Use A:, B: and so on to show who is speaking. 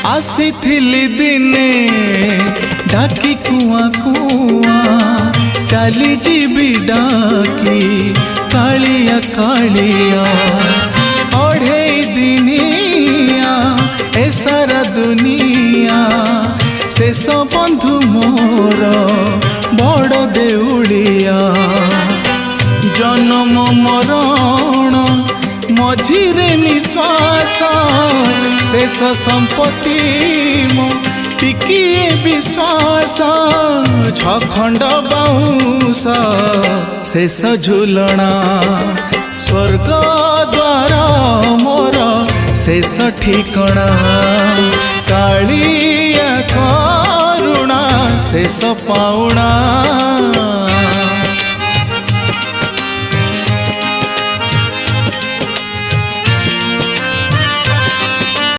A: आसीथिली दिने डाकी कुआ कुआ चली जीवी डाकी कालिया कालिया ओढ़े दिनिया ए सारा दुनिया शेष बंधु मोर बड़ देउड़िया जन्म मरण मझिरे निश्वास शेष संपत्ति मो टिकिए विश्वास छखंड बाउंस शेष झुलना स्वर्ग द्वार मोर शेष ठिकणा कालिया करुणा शेष पाउणा।